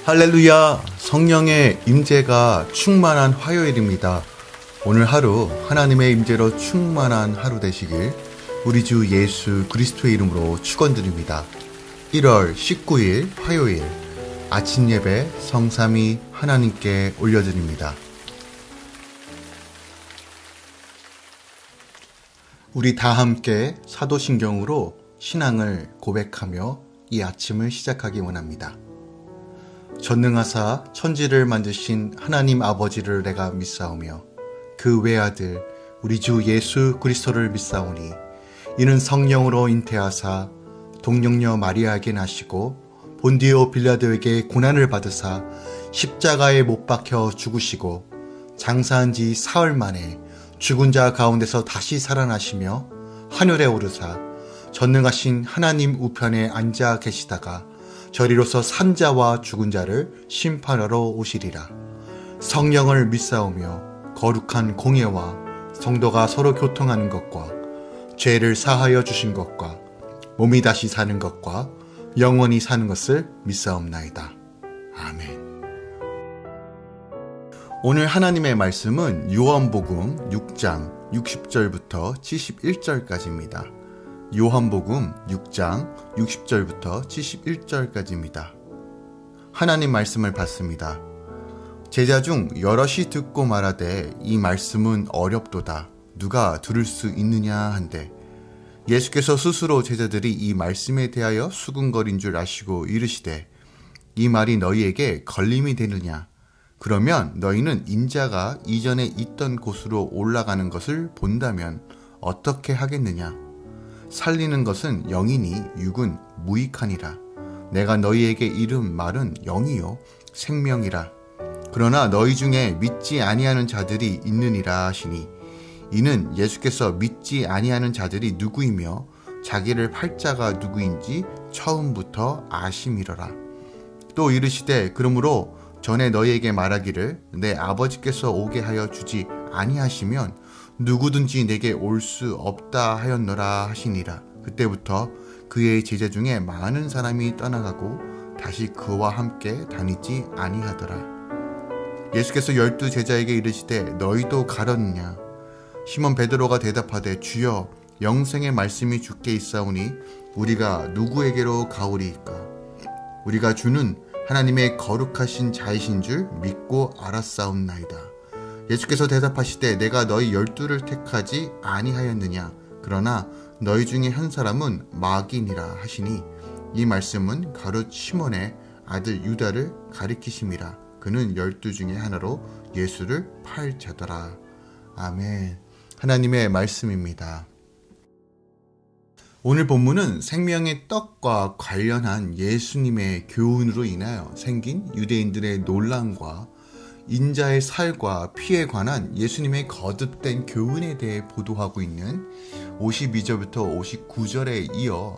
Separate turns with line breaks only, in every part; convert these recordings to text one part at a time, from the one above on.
할렐루야! 성령의 임재가 충만한 화요일입니다. 오늘 하루 하나님의 임재로 충만한 하루 되시길 우리 주 예수 그리스도의 이름으로 축원드립니다. 1월 19일 화요일 아침 예배 성삼위 하나님께 올려드립니다. 우리 다 함께 사도신경으로 신앙을 고백하며 이 아침을 시작하기 원합니다. 전능하사 천지를 만드신 하나님 아버지를 내가 믿사오며 그 외아들 우리 주 예수 그리스도를 믿사오니 이는 성령으로 잉태하사 동정녀 마리아에게 나시고 본디오 빌라도에게 고난을 받으사 십자가에 못 박혀 죽으시고 장사한 지 사흘 만에 죽은 자 가운데서 다시 살아나시며 하늘에 오르사 전능하신 하나님 우편에 앉아 계시다가 저리로서 산자와 죽은 자를 심판하러 오시리라. 성령을 믿사오며 거룩한 공예와 성도가 서로 교통하는 것과 죄를 사하여 주신 것과 몸이 다시 사는 것과 영원히 사는 것을 믿사옵나이다. 아멘. 오늘 하나님의 말씀은 요한복음 6장 60절부터 71절까지입니다. 요한복음 6장 60절부터 71절까지입니다. 하나님 말씀을 받습니다. 제자 중 여럿이 듣고 말하되 이 말씀은 어렵도다. 누가 들을 수 있느냐 한데 예수께서 스스로 제자들이 이 말씀에 대하여 수군거린 줄 아시고 이르시되 이 말이 너희에게 걸림이 되느냐? 그러면 너희는 인자가 이전에 있던 곳으로 올라가는 것을 본다면 어떻게 하겠느냐? 살리는 것은 영이니 육은 무익하니라. 내가 너희에게 이른 말은 영이요 생명이라. 그러나 너희 중에 믿지 아니하는 자들이 있느니라 하시니 이는 예수께서 믿지 아니하는 자들이 누구이며 자기를 팔 자가 누구인지 처음부터 아심이러라. 또 이르시되 그러므로 전에 너희에게 말하기를 내 아버지께서 오게 하여 주지 아니하시면 누구든지 내게 올 수 없다 하였노라 하시니라. 그때부터 그의 제자 중에 많은 사람이 떠나가고 다시 그와 함께 다니지 아니하더라. 예수께서 12 제자에게 이르시되 너희도 가렸느냐? 시몬 베드로가 대답하되 주여 영생의 말씀이 주께 있사오니 우리가 누구에게로 가오리이까? 우리가 주는 하나님의 거룩하신 자이신 줄 믿고 알았사옵나이다. 예수께서 대답하시되 내가 너희 12를 택하지 아니하였느냐? 그러나 너희 중에 한 사람은 마귀니라 하시니 이 말씀은 가룟 시몬의 아들 유다를 가리키심이라. 그는 12 중에 하나로 예수를 팔 자더라. 아멘. 하나님의 말씀입니다. 오늘 본문은 생명의 떡과 관련한 예수님의 교훈으로 인하여 생긴 유대인들의 논란과 인자의 살과 피에 관한 예수님의 거듭된 교훈에 대해 보도하고 있는 52절부터 59절에 이어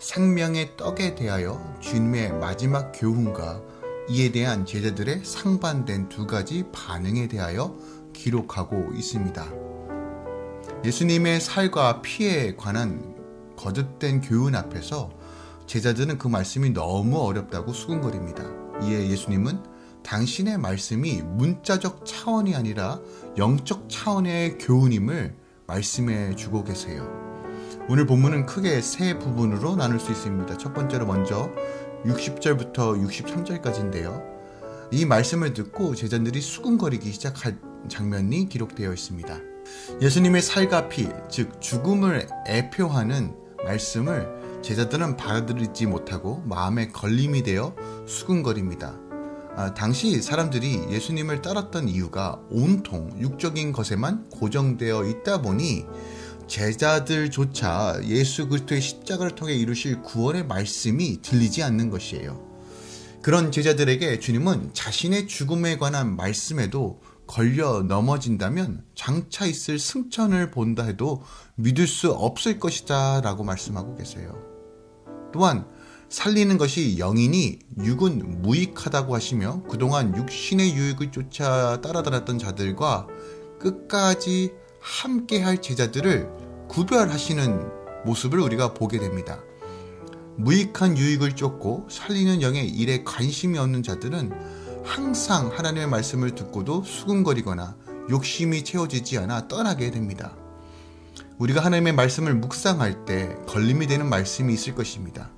생명의 떡에 대하여 주님의 마지막 교훈과 이에 대한 제자들의 상반된 두 가지 반응에 대하여 기록하고 있습니다. 예수님의 살과 피에 관한 거듭된 교훈 앞에서 제자들은 그 말씀이 너무 어렵다고 수군거립니다. 이에 예수님은 당신의 말씀이 문자적 차원이 아니라 영적 차원의 교훈임을 말씀해 주고 계세요. 오늘 본문은 크게 세 부분으로 나눌 수 있습니다. 첫 번째로 먼저 60절부터 63절까지인데요. 이 말씀을 듣고 제자들이 수군거리기 시작할 장면이 기록되어 있습니다. 예수님의 살과 피, 즉 죽음을 애표하는 말씀을 제자들은 받아들이지 못하고 마음에 걸림이 되어 수군거립니다. 당시 사람들이 예수님을 따랐던 이유가 온통 육적인 것에만 고정되어 있다 보니 제자들조차 예수 그리스도의 십자가를 통해 이루실 구원의 말씀이 들리지 않는 것이에요. 그런 제자들에게 주님은 자신의 죽음에 관한 말씀에도 걸려 넘어진다면 장차 있을 승천을 본다 해도 믿을 수 없을 것이다 라고 말씀하고 계세요. 또한 살리는 것이 영이니 육은 무익하다고 하시며 그동안 육신의 유익을 쫓아 따라다녔던 자들과 끝까지 함께할 제자들을 구별하시는 모습을 우리가 보게 됩니다. 무익한 유익을 쫓고 살리는 영의 일에 관심이 없는 자들은 항상 하나님의 말씀을 듣고도 수근거리거나 욕심이 채워지지 않아 떠나게 됩니다. 우리가 하나님의 말씀을 묵상할 때 걸림이 되는 말씀이 있을 것입니다.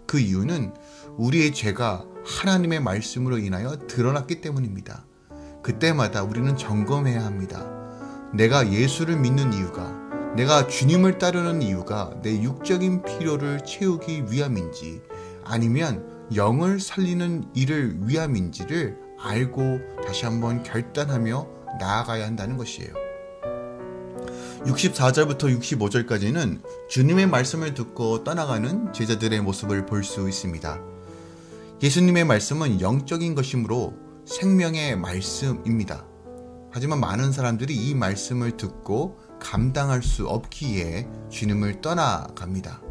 그 이유는 우리의 죄가 하나님의 말씀으로 인하여 드러났기 때문입니다. 그때마다 우리는 점검해야 합니다. 내가 예수를 믿는 이유가, 내가 주님을 따르는 이유가 내 육적인 필요를 채우기 위함인지 아니면 영을 살리는 일을 위함인지를 알고 다시 한번 결단하며 나아가야 한다는 것이에요. 64절부터 65절까지는 주님의 말씀을 듣고 떠나가는 제자들의 모습을 볼 수 있습니다. 예수님의 말씀은 영적인 것이므로 생명의 말씀입니다. 하지만 많은 사람들이 이 말씀을 듣고 감당할 수 없기에 주님을 떠나갑니다.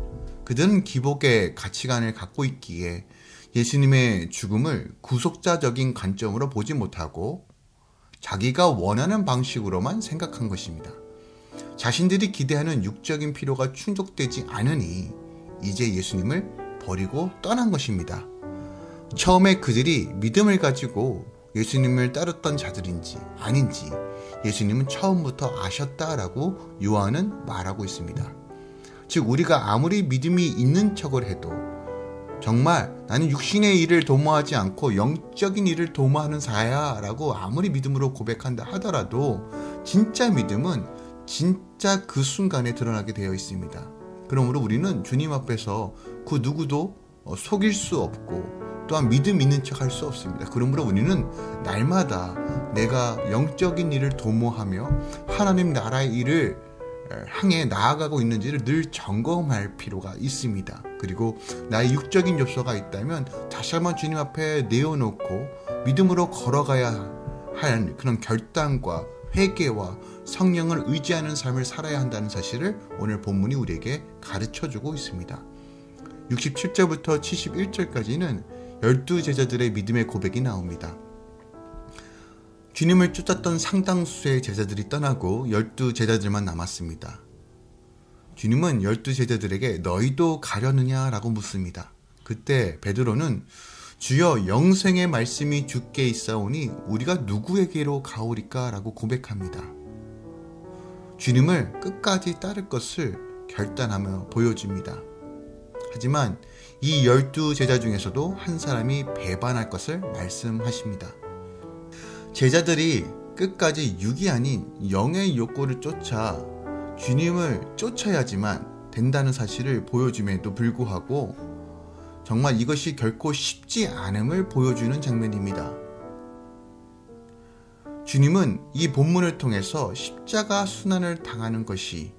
그들은 기복의 가치관을 갖고 있기에 예수님의 죽음을 구속자적인 관점으로 보지 못하고 자기가 원하는 방식으로만 생각한 것입니다. 자신들이 기대하는 육적인 필요가 충족되지 않으니 이제 예수님을 버리고 떠난 것입니다. 처음에 그들이 믿음을 가지고 예수님을 따랐던 자들인지 아닌지 예수님은 처음부터 아셨다라고 요한은 말하고 있습니다. 즉 우리가 아무리 믿음이 있는 척을 해도 정말 나는 육신의 일을 도모하지 않고 영적인 일을 도모하는 자야 라고 아무리 믿음으로 고백한다 하더라도 진짜 믿음은 진짜 그 순간에 드러나게 되어 있습니다. 그러므로 우리는 주님 앞에서 그 누구도 속일 수 없고 또한 믿음 있는 척 할 수 없습니다. 그러므로 우리는 날마다 내가 영적인 일을 도모하며 하나님 나라의 일을 향해 나아가고 있는지를 늘 점검할 필요가 있습니다. 그리고 나의 육적인 요소가 있다면 다시 한번 주님 앞에 내어놓고 믿음으로 걸어가야 할 그런 결단과 회개와 성령을 의지하는 삶을 살아야 한다는 사실을 오늘 본문이 우리에게 가르쳐주고 있습니다. 67절부터 71절까지는 12제자들의 믿음의 고백이 나옵니다. 주님을 쫓았던 상당수의 제자들이 떠나고 12제자들만 남았습니다. 주님은 12제자들에게 너희도 가려느냐 라고 묻습니다. 그때 베드로는 주여 영생의 말씀이 주께 있사오니 우리가 누구에게로 가오리까 라고 고백합니다. 주님을 끝까지 따를 것을 결단하며 보여줍니다. 하지만 이 12제자 중에서도 한 사람이 배반할 것을 말씀하십니다. 제자들이 끝까지 육이 아닌 영의 욕구를 쫓아 주님을 쫓아야지만 된다는 사실을 보여줌에도 불구하고 정말 이것이 결코 쉽지 않음을 보여주는 장면입니다. 주님은 이 본문을 통해서 십자가 순환을 당하는 것이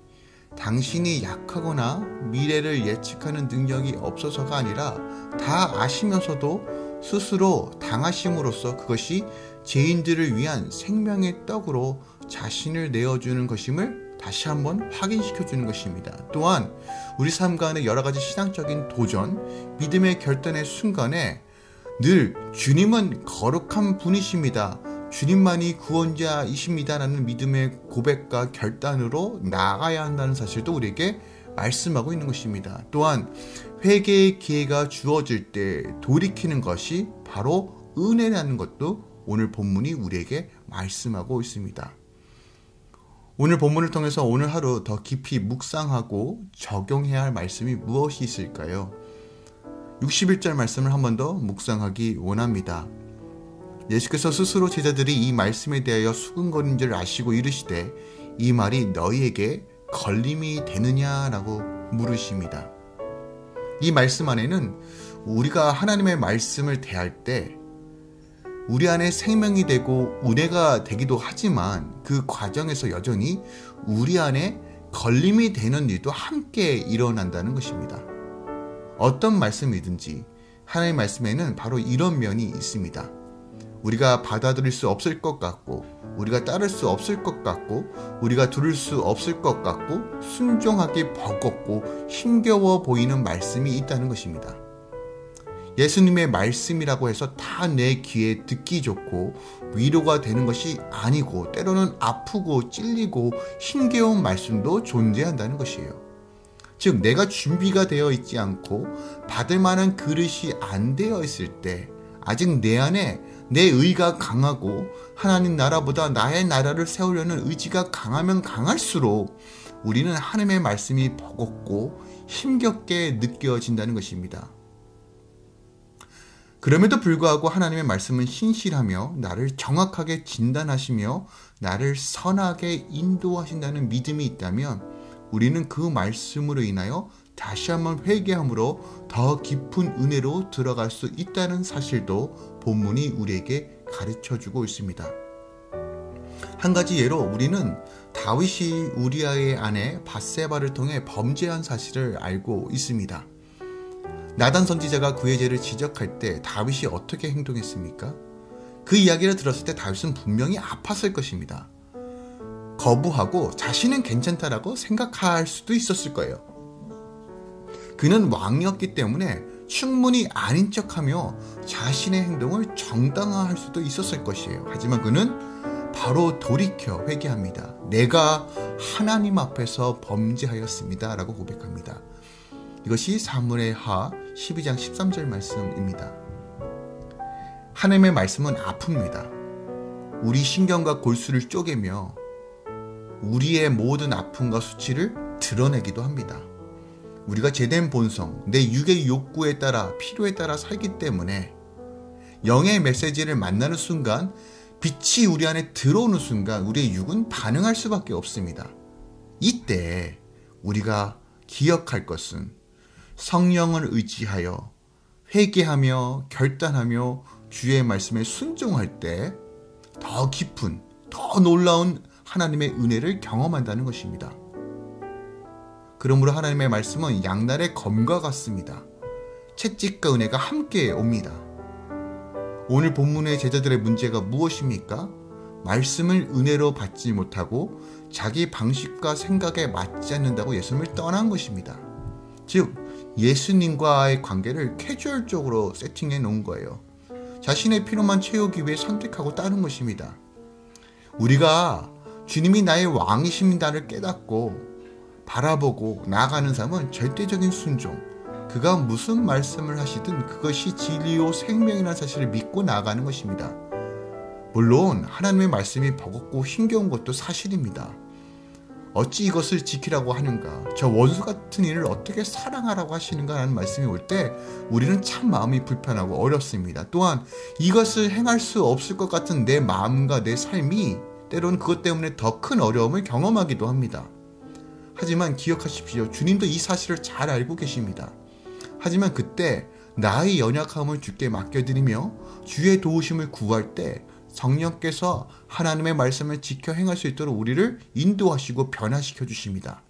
당신이 약하거나 미래를 예측하는 능력이 없어서가 아니라 다 아시면서도 스스로 당하심으로써 그것이 죄인들을 위한 생명의 떡으로 자신을 내어주는 것임을 다시 한번 확인시켜주는 것입니다. 또한 우리 삶 가운데 여러 가지 신앙적인 도전, 믿음의 결단의 순간에 늘 주님은 거룩한 분이십니다. 주님만이 구원자이십니다. 라는 믿음의 고백과 결단으로 나아가야 한다는 사실도 우리에게 말씀하고 있는 것입니다. 또한 회개의 기회가 주어질 때 돌이키는 것이 바로 은혜라는 것도 오늘 본문이 우리에게 말씀하고 있습니다. 오늘 본문을 통해서 오늘 하루 더 깊이 묵상하고 적용해야 할 말씀이 무엇이 있을까요? 61절 말씀을 한 번 더 묵상하기 원합니다. 예수께서 스스로 제자들이 이 말씀에 대하여 수근거린 줄 아시고 이르시되 이 말이 너희에게 걸림이 되느냐라고 물으십니다. 이 말씀 안에는 우리가 하나님의 말씀을 대할 때 우리 안에 생명이 되고 은혜가 되기도 하지만 그 과정에서 여전히 우리 안에 걸림이 되는 일도 함께 일어난다는 것입니다. 어떤 말씀이든지 하나님의 말씀에는 바로 이런 면이 있습니다. 우리가 받아들일 수 없을 것 같고 우리가 따를 수 없을 것 같고 우리가 들을 수 없을 것 같고 순종하기 버겁고 힘겨워 보이는 말씀이 있다는 것입니다. 예수님의 말씀이라고 해서 다 내 귀에 듣기 좋고 위로가 되는 것이 아니고 때로는 아프고 찔리고 힘겨운 말씀도 존재한다는 것이에요. 즉 내가 준비가 되어 있지 않고 받을 만한 그릇이 안 되어 있을 때, 아직 내 안에 내 의가 강하고 하나님 나라보다 나의 나라를 세우려는 의지가 강하면 강할수록 우리는 하나님의 말씀이 버겁고 힘겹게 느껴진다는 것입니다. 그럼에도 불구하고 하나님의 말씀은 신실하며 나를 정확하게 진단하시며 나를 선하게 인도하신다는 믿음이 있다면 우리는 그 말씀으로 인하여 다시 한번 회개함으로 더 깊은 은혜로 들어갈 수 있다는 사실도 본문이 우리에게 가르쳐주고 있습니다. 한 가지 예로 우리는 다윗이 우리아의 아내 밧세바를 통해 범죄한 사실을 알고 있습니다. 나단 선지자가 그의 죄를 지적할 때 다윗이 어떻게 행동했습니까? 그 이야기를 들었을 때 다윗은 분명히 아팠을 것입니다. 거부하고 자신은 괜찮다라고 생각할 수도 있었을 거예요. 그는 왕이었기 때문에 충분히 아닌 척하며 자신의 행동을 정당화할 수도 있었을 것이에요. 하지만 그는 바로 돌이켜 회개합니다. 내가 하나님 앞에서 범죄하였습니다 라고 고백합니다. 이것이 사무엘하 12장 13절 말씀입니다. 하나님의 말씀은 아픕니다. 우리 신경과 골수를 쪼개며 우리의 모든 아픔과 수치를 드러내기도 합니다. 우리가 죄된 본성, 내 육의 욕구에 따라 필요에 따라 살기 때문에 영의 메시지를 만나는 순간, 빛이 우리 안에 들어오는 순간 우리의 육은 반응할 수밖에 없습니다. 이때 우리가 기억할 것은 성령을 의지하여 회개하며 결단하며 주의 말씀에 순종할 때 더 깊은, 더 놀라운 하나님의 은혜를 경험한다는 것입니다. 그러므로 하나님의 말씀은 양날의 검과 같습니다. 채찍과 은혜가 함께 옵니다. 오늘 본문의 제자들의 문제가 무엇입니까? 말씀을 은혜로 받지 못하고 자기 방식과 생각에 맞지 않는다고 예수님을 떠난 것입니다. 즉 예수님과의 관계를 캐주얼적으로 세팅해 놓은 거예요. 자신의 필요만 채우기 위해 선택하고 따른 것입니다. 우리가 주님이 나의 왕이십니다를 깨닫고 바라보고 나아가는 삶은 절대적인 순종, 그가 무슨 말씀을 하시든 그것이 진리요 생명이라는 사실을 믿고 나아가는 것입니다. 물론 하나님의 말씀이 버겁고 힘겨운 것도 사실입니다. 어찌 이것을 지키라고 하는가, 저 원수 같은 이를 어떻게 사랑하라고 하시는가 라는 말씀이 올 때 우리는 참 마음이 불편하고 어렵습니다. 또한 이것을 행할 수 없을 것 같은 내 마음과 내 삶이 때로는 그것 때문에 더 큰 어려움을 경험하기도 합니다. 하지만 기억하십시오. 주님도 이 사실을 잘 알고 계십니다. 하지만 그때 나의 연약함을 주께 맡겨드리며 주의 도우심을 구할 때 성령께서 하나님의 말씀을 지켜 행할 수 있도록 우리를 인도하시고 변화시켜 주십니다.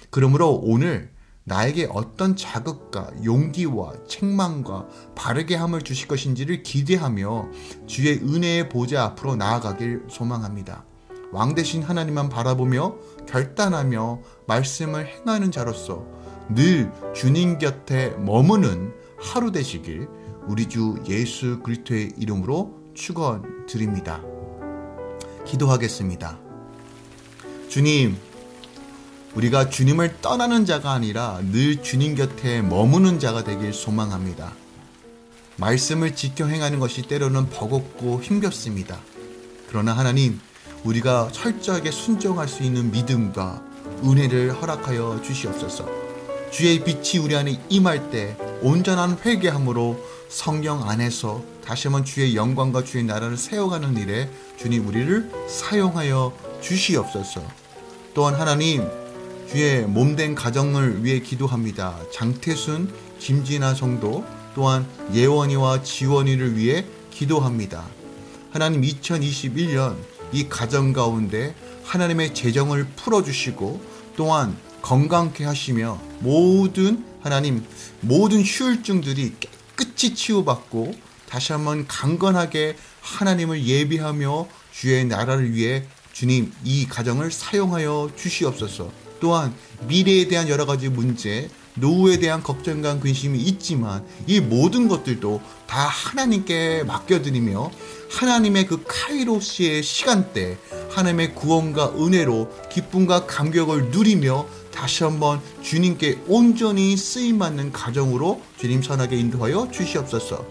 그러므로 오늘 나에게 어떤 자극과 용기와 책망과 바르게 함을 주실 것인지를 기대하며 주의 은혜의 보좌 앞으로 나아가길 소망합니다. 왕 대신 하나님만 바라보며 결단하며 말씀을 행하는 자로서 늘 주님 곁에 머무는 하루 되시길 우리 주 예수 그리스도의 이름으로 축원드립니다. 기도하겠습니다. 주님, 우리가 주님을 떠나는 자가 아니라 늘 주님 곁에 머무는 자가 되길 소망합니다. 말씀을 지켜 행하는 것이 때로는 버겁고 힘겹습니다. 그러나 하나님, 우리가 철저하게 순종할 수 있는 믿음과 은혜를 허락하여 주시옵소서. 주의 빛이 우리 안에 임할 때 온전한 회개함으로 성령 안에서 다시 한번 주의 영광과 주의 나라를 세워가는 일에 주님 우리를 사용하여 주시옵소서. 또한 하나님, 주의 몸된 가정을 위해 기도합니다. 장태순, 김진아 성도, 또한 예원이와 지원이를 위해 기도합니다. 하나님, 2021년 이 가정 가운데 하나님의 재정을 풀어주시고 또한 건강케 하시며 모든 휴울증들이 깨끗이 치유받고 다시 한번 강건하게 하나님을 예비하며 주의 나라를 위해 주님 이 가정을 사용하여 주시옵소서. 또한 미래에 대한 여러 가지 문제, 노후에 대한 걱정과 근심이 있지만 이 모든 것들도 다 하나님께 맡겨드리며 하나님의 그 카이로스의 시간대 하나님의 구원과 은혜로 기쁨과 감격을 누리며 다시 한번 주님께 온전히 쓰임받는 가정으로 주님 선하게 인도하여 주시옵소서.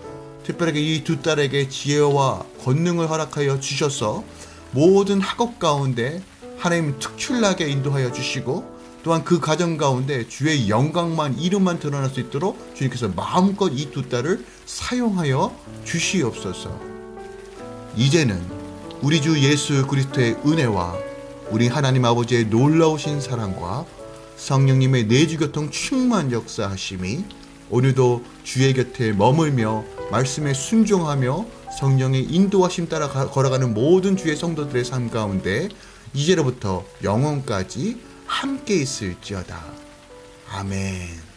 특별하게 이 두 딸에게 지혜와 권능을 허락하여 주셔서 모든 학업 가운데 하나님 특출나게 인도하여 주시고, 또한 그 가정 가운데 주의 영광만, 이름만 드러날 수 있도록 주님께서 마음껏 이 두 딸을 사용하여 주시옵소서. 이제는 우리 주 예수 그리스도의 은혜와 우리 하나님 아버지의 놀라우신 사랑과 성령님의 내주교통 충만 역사하심이 오늘도 주의 곁에 머물며 말씀에 순종하며 성령의 인도하심 따라 걸어가는 모든 주의 성도들의 삶 가운데 이제로부터 영원까지 함께 있을지어다. 아멘.